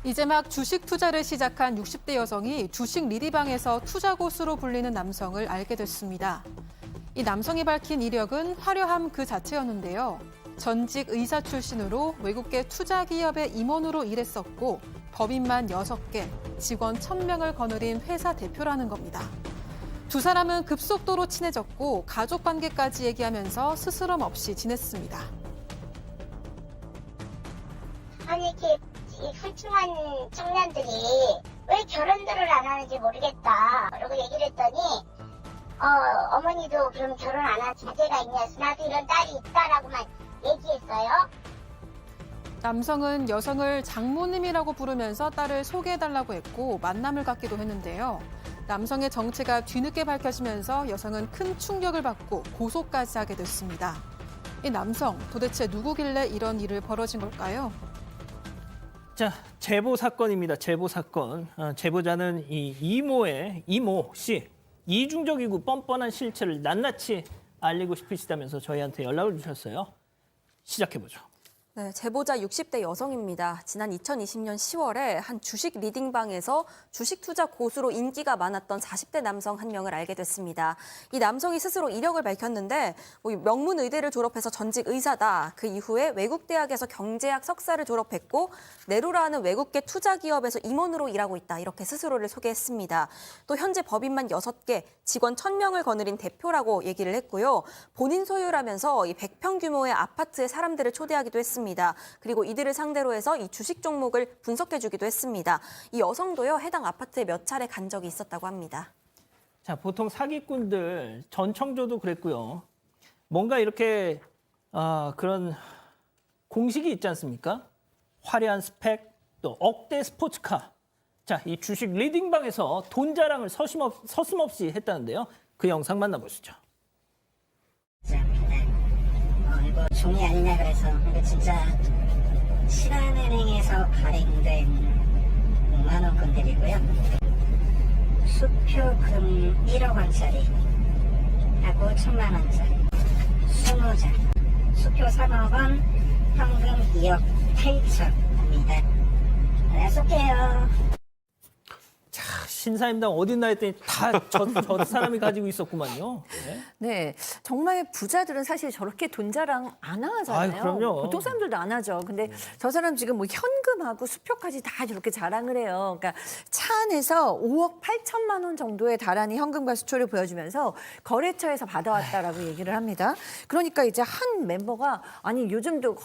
이제 막 주식 투자를 시작한 60대 여성이 주식 리디방에서 투자 고수로 불리는 남성을 알게 됐습니다. 이 남성이 밝힌 이력은 화려함 그 자체였는데요. 전직 의사 출신으로 외국계 투자 기업의 임원으로 일했었고 법인만 6개, 직원 1,000명을 거느린 회사 대표라는 겁니다. 두 사람은 급속도로 친해졌고 가족 관계까지 얘기하면서 스스럼 없이 지냈습니다. 아니 이렇게 이 훌륭한 청년들이 왜 결혼들을 안 하는지 모르겠다. 그러고 얘기를 했더니 어머니도 그럼 결혼 안 한 자제가 있냐, 나도 이런 딸이 있다라고만 얘기했어요. 남성은 여성을 장모님이라고 부르면서 딸을 소개해달라고 했고 만남을 갖기도 했는데요. 남성의 정체가 뒤늦게 밝혀지면서 여성은 큰 충격을 받고 고소까지 하게 됐습니다. 이 남성 도대체 누구길래 이런 일을 벌어진 걸까요? 자, 제보 사건입니다. 제보 사건. 제보자는 이 이모 씨 이중적이고 뻔뻔한 실체를 낱낱이 알리고 싶으시다면서 저희한테 연락을 주셨어요. 시작해보죠. 네, 제보자 60대 여성입니다. 지난 2020년 10월에 한 주식 리딩방에서 주식 투자 고수로 인기가 많았던 40대 남성 한 명을 알게 됐습니다. 이 남성이 스스로 이력을 밝혔는데 명문 의대를 졸업해서 전직 의사다. 그 이후에 외국 대학에서 경제학 석사를 졸업했고 네로라는 외국계 투자 기업에서 임원으로 일하고 있다. 이렇게 스스로를 소개했습니다. 또 현재 법인만 6개, 직원 1,000명을 거느린 대표라고 얘기를 했고요. 본인 소유라면서 이 100평 규모의 아파트에 사람들을 초대하기도 했습니다. 그리고 이들을 상대로 해서 이 주식 종목을 분석해주기도 했습니다. 이 여성도요, 해당 아파트에 몇 차례 간 적이 있었다고 합니다. 자, 보통 사기꾼들 전청조도 그랬고요. 뭔가 이렇게 그런 공식이 있지 않습니까? 화려한 스펙, 또 억대 스포츠카. 자, 이 주식 리딩방에서 돈 자랑을 서슴없이 했다는데요. 그 영상 만나보시죠. 이거 종이 아니냐 그래서 이거 진짜 신한은행에서 발행된 5만 원권들이고요. 수표금 1억 원짜리 하고 1,000만 원짜리 20장, 수표 3억 원, 현금 2억 8천입니다. 네, 쏠게요. 자, 신사임당 어딨나 했더니 다 저 사람이 가지고 있었구만요. 네. 네, 정말 부자들은 사실 저렇게 돈 자랑 안 하잖아요. 아유, 그럼요. 보통 사람들도 안 하죠. 근데 저 사람 지금 뭐 현금하고 수표까지 다 저렇게 자랑을 해요. 그러니까 차 안에서 5억 8천만 원 정도에 달하는 현금과 수초를 보여주면서 거래처에서 받아왔다라고 얘기를 합니다. 그러니까 이제 한 멤버가 아니 요즘도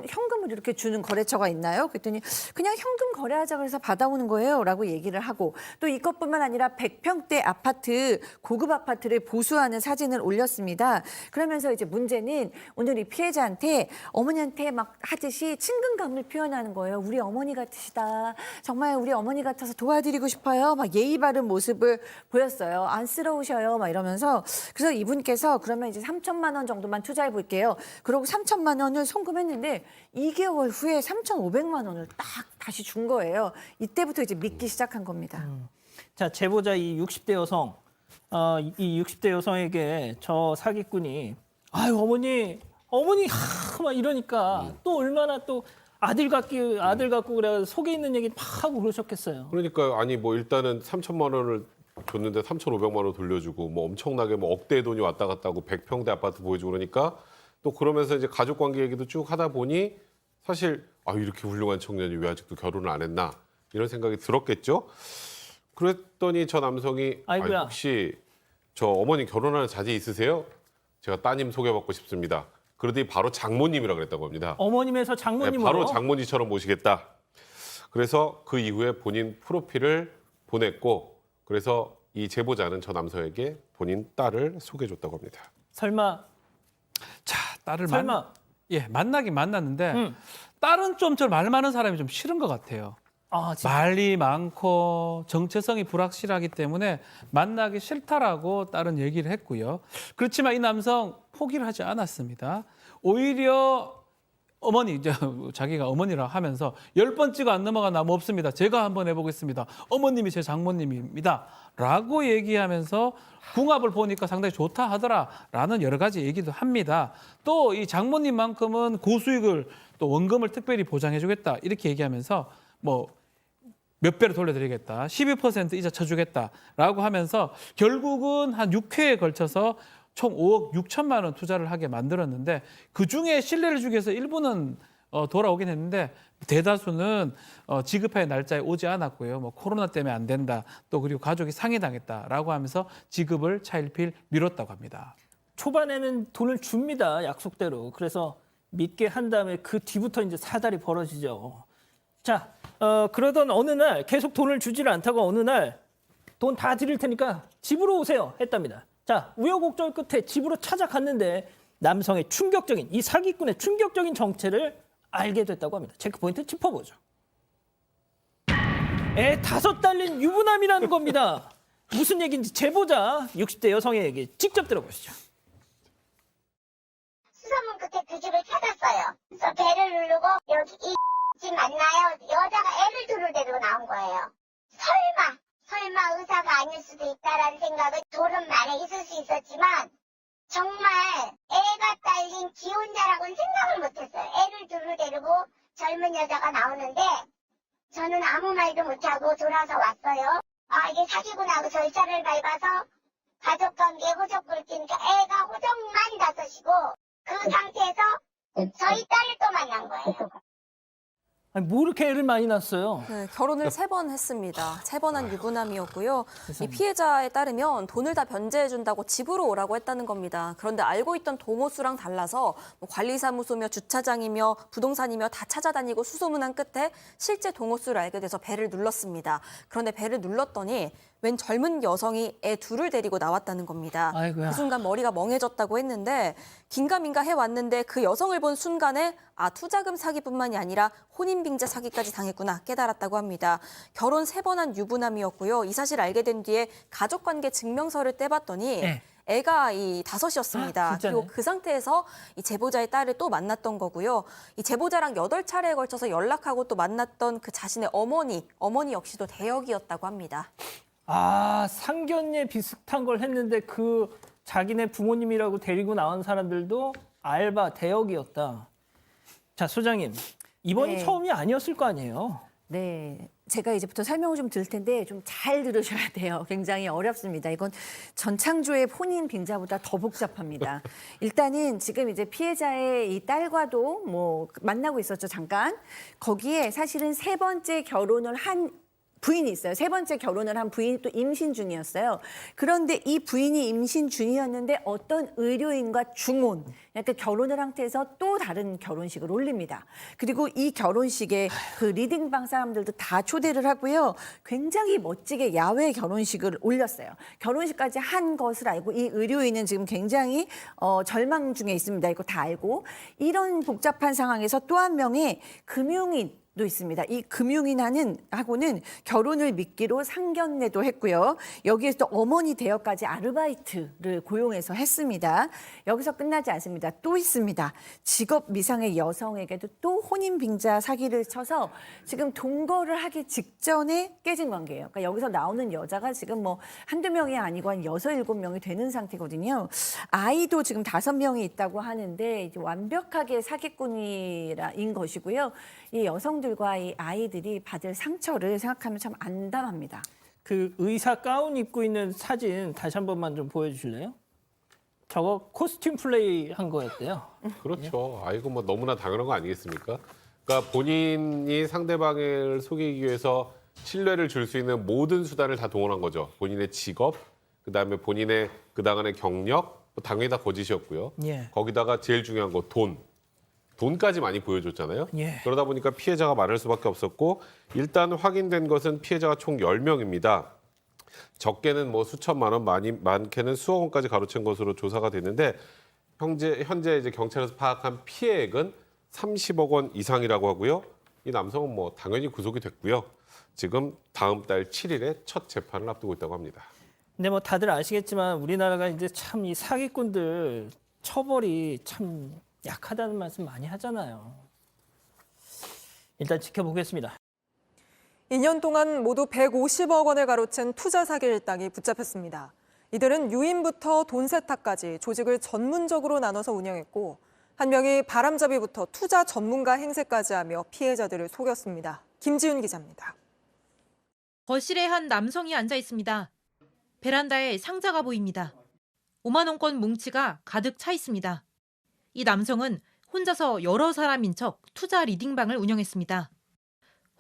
현금을 이렇게 주는 거래처가 있나요? 그랬더니 그냥 현금 거래하자 그래서 받아오는 거예요라고 얘기를 하고 또 이것뿐만 아니라 100평대 아파트, 고급 아파트를 보수하는 사진을 올렸습니다. 그러면서 이제 문제는 오늘 이 피해자한테 어머니한테 막 하듯이 친근감을 표현하는 거예요. 우리 어머니 같으시다. 정말 우리 어머니 같아서 도와드리고 싶어요. 막 예의 바른 모습을 보였어요. 안쓰러우셔요. 막 이러면서 그래서 이분께서 그러면 이제 3천만 원 정도만 투자해 볼게요. 그러고 3천만 원을 송금했는데 2개월 후에 3,500만 원을 딱 다시 준 거예요. 이때부터 이제 믿기 시작한 겁니다. 자, 제보자 이 60대 여성, 이 60대 여성에게 저 사기꾼이 아유 어머니 막 이러니까 또 얼마나 또 아들 갖고 그래 속에 있는 얘기 막 하고 그러셨겠어요. 그러니까요. 아니 뭐 일단은 3천만 원을 줬는데 3,500만 원 돌려주고 뭐 엄청나게 뭐 억대의 돈이 왔다 갔다 하고 100평대 아파트 보여주고 그러니까 또 그러면서 이제 가족 관계 얘기도 쭉 하다 보니 사실 이렇게 훌륭한 청년이 왜 아직도 결혼을 안 했나 이런 생각이 들었겠죠. 그랬더니 저 남성이 아이고야. 혹시 저 어머니 결혼하는 자제 있으세요? 제가 따님 소개받고 싶습니다. 그러더니 바로 장모님이라고 그랬다고 합니다. 어머님에서 네, 장모님으로. 바로 장모님처럼 모시겠다. 그래서 그 이후에 본인 프로필을 보냈고 그래서 이 제보자는 저 남성에게 본인 딸을 소개해줬다고 합니다. 설마 딸을 만나긴 만났는데 딸은 좀 저 말 많은 사람이 좀 싫은 것 같아요. 진짜. 말이 많고 정체성이 불확실하기 때문에 만나기 싫다라고 딸은 얘기를 했고요. 그렇지만 이 남성 포기를 하지 않았습니다. 오히려 자기가 어머니라 하면서 10번째가 안 넘어가 나무 없습니다. 제가 한번 해보겠습니다. 어머님이 제 장모님입니다. 라고 얘기하면서 궁합을 보니까 상당히 좋다 하더라라는 여러 가지 얘기도 합니다. 또 이 장모님만큼은 고수익을 또 원금을 특별히 보장해주겠다 이렇게 얘기하면서 뭐 몇 배로 돌려드리겠다, 12% 이자 쳐주겠다라고 하면서 결국은 한 6회에 걸쳐서 총 5억 6천만 원 투자를 하게 만들었는데 그중에 신뢰를 주기 위해서 일부는 돌아오긴 했는데 대다수는 지급할 날짜에 오지 않았고요. 뭐 코로나 때문에 안 된다, 또 그리고 가족이 상해당했다라고 하면서 지급을 차일피일 미뤘다고 합니다. 초반에는 돈을 줍니다. 약속대로. 그래서 믿게 한 다음에 그 뒤부터 이제 사달이 벌어지죠. 자, 그러던 어느 날 계속 돈을 주지를 않다가 어느 날 돈 다 드릴 테니까 집으로 오세요 했답니다. 자, 우여곡절 끝에 집으로 찾아갔는데 남성의 충격적인, 이 사기꾼의 충격적인 정체를 알게 됐다고 합니다. 체크포인트 짚어보죠. 애 5 달린 유부남이라는 겁니다. 무슨 얘기인지 제보자 60대 여성의 얘기 직접 들어보시죠. 수소문 끝에 그 집을 찾았어요. 그래서 배를 누르고 여기 이 집 맞나요? 여자가 애를 둘을 데리고 나온 거예요. 설마 의사가 아닐 수도 있다라는 생각은 돌은 말에 있을 수 있었지만 정말 애가 딸린 기혼자라고는 생각을 못했어요. 애를 둘을 데리고 젊은 여자가 나오는데 저는 아무 말도 못하고 돌아서 왔어요. 아, 이게 사기구나 하고 절차를 밟아서 가족관계 호적 긁히니까 애가 호적만 5이고 그 상태에서 저희 딸을 또 만난 거예요. 아니, 뭐 이렇게 애를 많이 낳았어요? 네, 결혼을 3번 했습니다. 3번 한 유부남이었고요. 이 피해자에 따르면 돈을 다 변제해준다고 집으로 오라고 했다는 겁니다. 그런데 알고 있던 동호수랑 달라서 뭐 관리사무소며 주차장이며 부동산이며 다 찾아다니고 수소문한 끝에 실제 동호수를 알게 돼서 배를 눌렀습니다. 그런데 배를 눌렀더니 웬 젊은 여성이 애 둘을 데리고 나왔다는 겁니다. 아이고야. 그 순간 머리가 멍해졌다고 했는데 긴가민가 해왔는데 그 여성을 본 순간에 투자금 사기뿐만이 아니라 혼인빙자 사기까지 당했구나 깨달았다고 합니다. 결혼 3번 한 유부남이었고요. 이 사실 알게 된 뒤에 가족관계 증명서를 떼봤더니 네. 애가 5이었습니다. 진짜네. 그리고 그 상태에서 이 제보자의 딸을 또 만났던 거고요. 이 제보자랑 8차례에 걸쳐서 연락하고 또 만났던 그 자신의 어머니 역시도 대역이었다고 합니다. 아, 상견례 비슷한 걸 했는데 그 자기네 부모님이라고 데리고 나온 사람들도 알바 대역이었다. 자, 소장님, 이번이 네. 처음이 아니었을 거 아니에요? 네. 제가 이제부터 설명을 좀 드릴 텐데 좀 잘 들으셔야 돼요. 굉장히 어렵습니다. 이건 전창조의 혼인 빙자보다 더 복잡합니다. 일단은 지금 이제 피해자의 이 딸과도 뭐 만나고 있었죠, 잠깐. 거기에 사실은 3번째 결혼을 한 부인이 있어요. 3번째 결혼을 한 부인이 또 임신 중이었어요. 그런데 이 부인이 임신 중이었는데 어떤 의료인과 중혼, 그러니까 결혼을 상태에서 또 다른 결혼식을 올립니다. 그리고 이 결혼식에 그 리딩방 사람들도 다 초대를 하고요. 굉장히 멋지게 야외 결혼식을 올렸어요. 결혼식까지 한 것을 알고 이 의료인은 지금 굉장히 절망 중에 있습니다. 이거 다 알고. 이런 복잡한 상황에서 또 한 명의 금융인 도 있습니다. 이 금융인하고는 결혼을 미끼로 상견례도 했고요. 여기에서 또 어머니 대여까지 아르바이트를 고용해서 했습니다. 여기서 끝나지 않습니다. 또 있습니다. 직업 미상의 여성에게도 또 혼인 빙자 사기를 쳐서 지금 동거를 하기 직전에 깨진 관계예요. 그러니까 여기서 나오는 여자가 지금 뭐 한두 명이 아니고 한 6, 7명이 되는 상태거든요. 아이도 지금 5명이 있다고 하는데 이제 완벽하게 사기꾼인 것이고요. 이 여성들과 이 아이들이 받을 상처를 생각하면 참 안담합니다. 그 의사 가운 입고 있는 사진 다시 한 번만 좀 보여주실래요? 저거 코스튬 플레이 한 거였대요. 그렇죠. 아이고 뭐 너무나 당연한 거 아니겠습니까? 그러니까 본인이 상대방을 속이기 위해서 신뢰를 줄 수 있는 모든 수단을 다 동원한 거죠. 본인의 직업, 그다음에 본인의 그당안의 경력, 뭐 당연히 다 거짓이었고요. 예. 거기다가 제일 중요한 거 돈까지 많이 보여줬잖아요. 예. 그러다 보니까 피해자가 많을 수밖에 없었고 일단 확인된 것은 피해자가 총 10명입니다. 적게는 뭐 수천만 원, 많게는 수억 원까지 가로챈 것으로 조사가 됐는데 현재 이제 경찰에서 파악한 피해액은 30억 원 이상이라고 하고요. 이 남성은 뭐 당연히 구속이 됐고요. 지금 다음 달 7일에 첫 재판을 앞두고 있다고 합니다. 근데 뭐 다들 아시겠지만 우리나라가 이제 참 이 사기꾼들 처벌이 참 약하다는 말씀 많이 하잖아요. 일단 지켜보겠습니다. 2년 동안 모두 150억 원을 가로챈 투자 사기 일당이 붙잡혔습니다. 이들은 유인부터 돈 세탁까지 조직을 전문적으로 나눠서 운영했고 한 명이 바람잡이부터 투자 전문가 행세까지 하며 피해자들을 속였습니다. 김지훈 기자입니다. 거실에 한 남성이 앉아 있습니다. 베란다에 상자가 보입니다. 5만 원권 뭉치가 가득 차 있습니다. 이 남성은 혼자서 여러 사람인 척 투자 리딩방을 운영했습니다.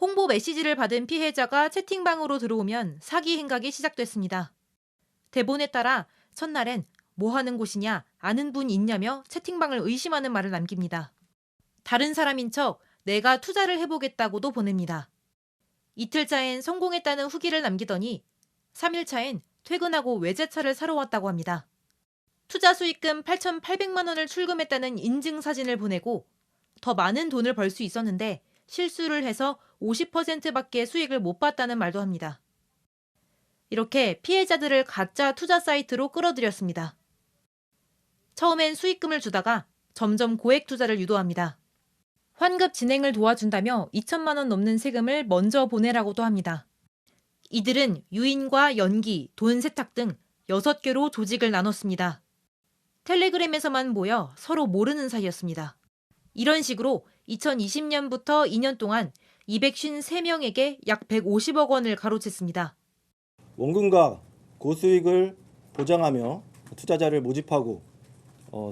홍보 메시지를 받은 피해자가 채팅방으로 들어오면 사기 행각이 시작됐습니다. 대본에 따라 첫날엔 뭐 하는 곳이냐, 아는 분 있냐며 채팅방을 의심하는 말을 남깁니다. 다른 사람인 척 내가 투자를 해보겠다고도 보냅니다. 이틀차엔 성공했다는 후기를 남기더니 3일차엔 퇴근하고 외제차를 사러 왔다고 합니다. 투자 수익금 8,800만 원을 출금했다는 인증 사진을 보내고 더 많은 돈을 벌 수 있었는데 실수를 해서 50%밖에 수익을 못 봤다는 말도 합니다. 이렇게 피해자들을 가짜 투자 사이트로 끌어들였습니다. 처음엔 수익금을 주다가 점점 고액 투자를 유도합니다. 환급 진행을 도와준다며 2천만 원 넘는 세금을 먼저 보내라고도 합니다. 이들은 유인과 연기, 돈 세탁 등 6개로 조직을 나눴습니다. 텔레그램에서만 모여 서로 모르는 사이였습니다. 이런 식으로 2020년부터 2년 동안 253명에게 약 150억 원을 가로챘습니다. 원금과 고수익을 보장하며 투자자를 모집하고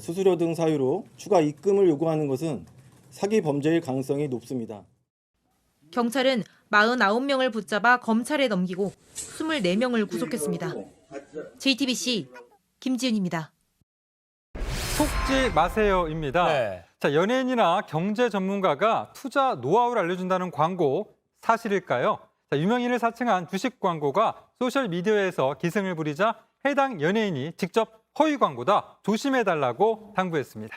수수료 등 사유로 추가 입금을 요구하는 것은 사기 범죄일 가능성이 높습니다. 경찰은 49명을 붙잡아 검찰에 넘기고 24명을 구속했습니다. JTBC 김지은입니다. 속지 마세요입니다. 네. 자, 연예인이나 경제 전문가가 투자 노하우를 알려준다는 광고 사실일까요? 자, 유명인을 사칭한 주식 광고가 소셜미디어에서 기승을 부리자 해당 연예인이 직접 허위 광고다, 조심해달라고 당부했습니다.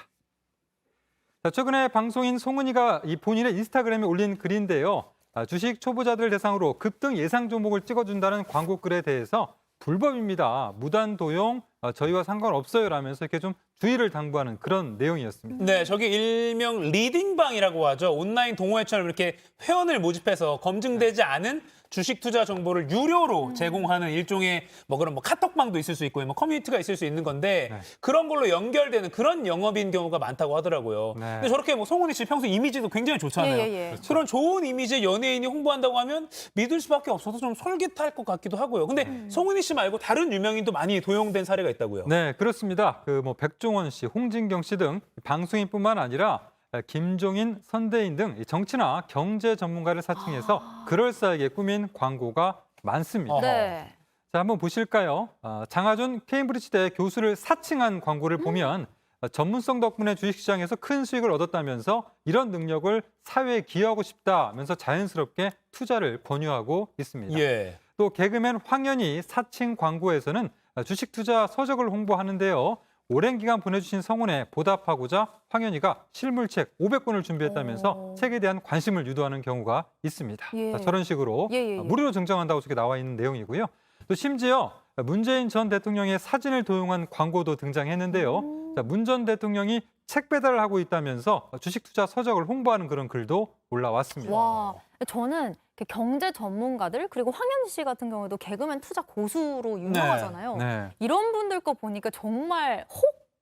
자, 최근에 방송인 송은이가 본인의 인스타그램에 올린 글인데요. 주식 초보자들 대상으로 급등 예상 종목을 찍어준다는 광고글에 대해서 불법입니다. 무단 도용, 저희와 상관없어요 라면서 이렇게 좀 주의를 당부하는 그런 내용이었습니다. 네, 저게 일명 리딩방이라고 하죠. 온라인 동호회처럼 이렇게 회원을 모집해서 검증되지 않은 주식 투자 정보를 유료로 제공하는 일종의 그런 카톡방도 있을 수 있고 커뮤니티가 있을 수 있는 건데 네. 그런 걸로 연결되는 그런 영업인 경우가 많다고 하더라고요. 네. 근데 저렇게 송은이 씨 평소 이미지도 굉장히 좋잖아요. 예. 그런 좋은 이미지의 연예인이 홍보한다고 하면 믿을 수밖에 없어서 좀 솔깃할 것 같기도 하고요. 근데 송은이 씨 말고 다른 유명인도 많이 도용된 사례가 있다고요. 네, 그렇습니다. 백종원 씨, 홍진경 씨 등 방송인뿐만 아니라 김종인, 선대인 등 정치나 경제 전문가를 사칭해서 그럴싸하게 꾸민 광고가 많습니다. 네. 자, 한번 보실까요? 장하준 케임브리지대 교수를 사칭한 광고를 보면 전문성 덕분에 주식시장에서 큰 수익을 얻었다면서 이런 능력을 사회에 기여하고 싶다면서 자연스럽게 투자를 권유하고 있습니다. 예. 또 개그맨 황현희 사칭 광고에서는 주식 투자 서적을 홍보하는데요. 오랜 기간 보내주신 성원에 보답하고자 황현희가 실물책 500권을 준비했다면서 책에 대한 관심을 유도하는 경우가 있습니다. 예. 자, 저런 식으로 예. 무료로 증정한다고 저렇게 나와 있는 내용이고요. 또 심지어 문재인 전 대통령의 사진을 도용한 광고도 등장했는데요. 문 전 대통령이 책 배달을 하고 있다면서 주식 투자 서적을 홍보하는 그런 글도 올라왔습니다. 와, 저는 경제 전문가들 그리고 황현희 씨 같은 경우도 개그맨 투자 고수로 유명하잖아요. 네. 이런 분들 거 보니까 정말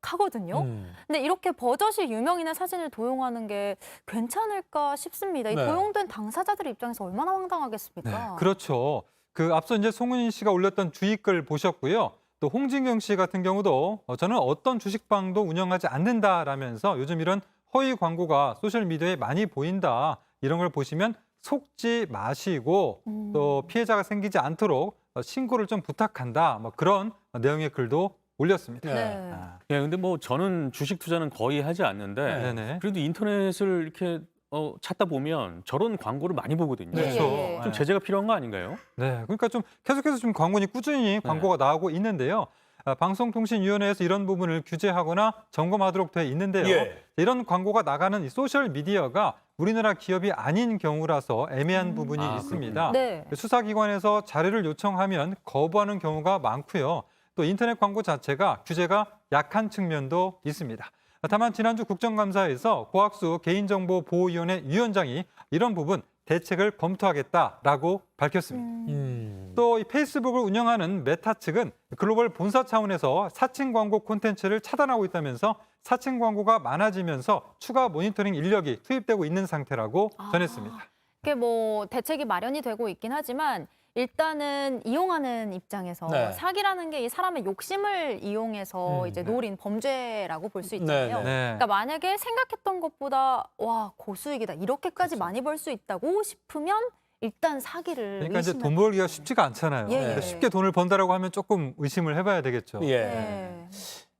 혹하거든요. 근데 이렇게 버젓이 유명인의 사진을 도용하는 게 괜찮을까 싶습니다. 이 네. 도용된 당사자들 입장에서 얼마나 네, 황당하겠습니까? 그렇죠. 앞서 이제 송은희 씨가 올렸던 주의글 보셨고요. 또 홍진경 씨 같은 경우도 저는 어떤 주식방도 운영하지 않는다라면서 요즘 이런 허위 광고가 소셜미디어에 많이 보인다. 이런 걸 보시면 속지 마시고 또 피해자가 생기지 않도록 신고를 좀 부탁한다. 그런 내용의 글도 올렸습니다. 네. 예, 근데 저는 주식 투자는 거의 하지 않는데 네네. 그래도 인터넷을 이렇게 찾다 보면 저런 광고를 많이 보거든요. 그렇죠. 좀 제재가 필요한 거 아닌가요? 네, 그러니까 좀 계속해서 좀 꾸준히 광고가 나오고 있는데요. 방송통신위원회에서 이런 부분을 규제하거나 점검하도록 돼 있는데요. 예. 이런 광고가 나가는 이 소셜 미디어가 우리나라 기업이 아닌 경우라서 애매한 부분이 있습니다. 네. 수사기관에서 자료를 요청하면 거부하는 경우가 많고요. 또 인터넷 광고 자체가 규제가 약한 측면도 있습니다. 다만 지난주 국정감사에서 고학수 개인정보보호위원회 위원장이 이런 부분 대책을 검토하겠다라고 밝혔습니다. 또 이 페이스북을 운영하는 메타 측은 글로벌 본사 차원에서 사칭 광고 콘텐츠를 차단하고 있다면서 사칭 광고가 많아지면서 추가 모니터링 인력이 투입되고 있는 상태라고 전했습니다. 그게 뭐 대책이 마련이 되고 있긴 하지만 일단은 이용하는 입장에서 네. 사기라는 게 이 사람의 욕심을 이용해서 이제 노린 범죄라고 볼 수 있잖아요. 네, 네. 그러니까 만약에 생각했던 것보다 와 고수익이다 이렇게까지 많이 벌 수 있다고 싶으면 일단 사기를 그러니까 이제 의심하는 돈 벌기가 쉽지가 않잖아요. 예, 그러니까 예. 쉽게 돈을 번다라고 하면 조금 의심을 해봐야 되겠죠. 예. 네.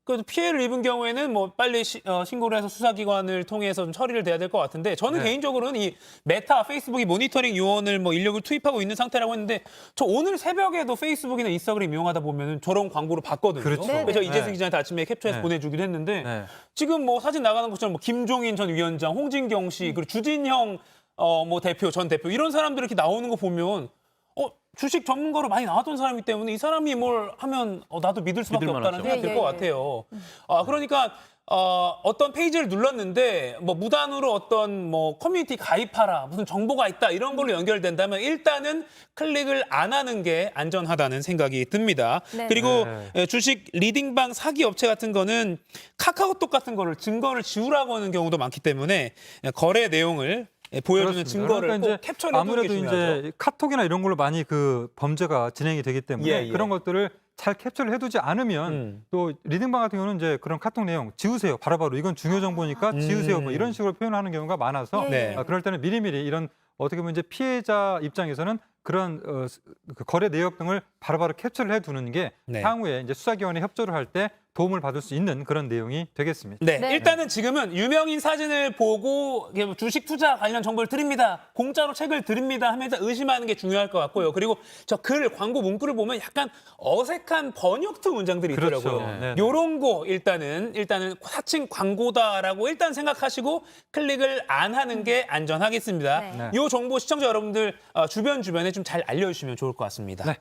그 피해를 입은 경우에는 뭐 빨리 신고를 해서 수사기관을 통해서 좀 처리를 돼야 될 것 같은데 저는 네. 개인적으로는 이 메타 페이스북이 모니터링 요원을 뭐 인력을 투입하고 있는 상태라고 했는데 저 오늘 새벽에도 페이스북이나 인스타그램 이용하다 보면은 저런 광고를 봤거든요. 그렇죠. 그래서 네. 이재승 기자한테 아침에 캡처해서 네. 보내주기도 했는데 네. 지금 뭐 사진 나가는 것처럼 뭐 김종인 전 위원장, 홍진경 씨 그리고 주진형 뭐 대표, 전 대표 이런 사람들 이렇게 나오는 거 보면 주식 전문가로 많이 나왔던 사람이기 때문에 이 사람이 뭘 하면 나도 믿을 수밖에 믿을 없다는 만하죠. 생각이 들 것 같아요. 그러니까 어떤 페이지를 눌렀는데 뭐 무단으로 어떤 뭐 커뮤니티 가입하라 무슨 정보가 있다 이런 걸로 연결된다면 일단은 클릭을 안 하는 게 안전하다는 생각이 듭니다. 네. 그리고 네. 주식 리딩방 사기 업체 같은 거는 카카오톡 같은 거를 증거를 지우라고 하는 경우도 많기 때문에 거래 내용을 보여주는 그렇습니다. 증거를 그러니까 꼭 캡처를 해두는 게 아무래도 중요하죠. 이제 카톡이나 이런 걸로 많이 그 범죄가 진행이 되기 때문에 예, 예. 그런 것들을 잘 캡처를 해두지 않으면 또 리딩방 같은 경우는 이제 그런 카톡 내용 지우세요. 바로바로 이건 중요 정보니까 지우세요. 뭐 이런 식으로 표현하는 경우가 많아서 네. 그럴 때는 미리미리 이런 어떻게 보면 이제 피해자 입장에서는 그런 그 거래 내역 등을 바로바로 캡처를 해두는 게 네. 향후에 이제 수사기관에 협조를 할 때 도움을 받을 수 있는 그런 내용이 되겠습니다. 네, 네. 일단은 지금은 유명인 사진을 보고 이게 뭐 주식 투자 관련 정보를 드립니다. 공짜로 책을 드립니다 하면서 의심하는 게 중요할 것 같고요. 그리고 저 글, 광고 문구를 보면 약간 어색한 번역투 문장들이 그렇죠. 있더라고요. 네. 요런 거 일단은 사칭 광고다라고 일단 생각하시고 클릭을 안 하는 게 안전하겠습니다. 네. 요 정보 시청자 여러분들 주변에 좀 잘 알려주시면 좋을 것 같습니다. 네.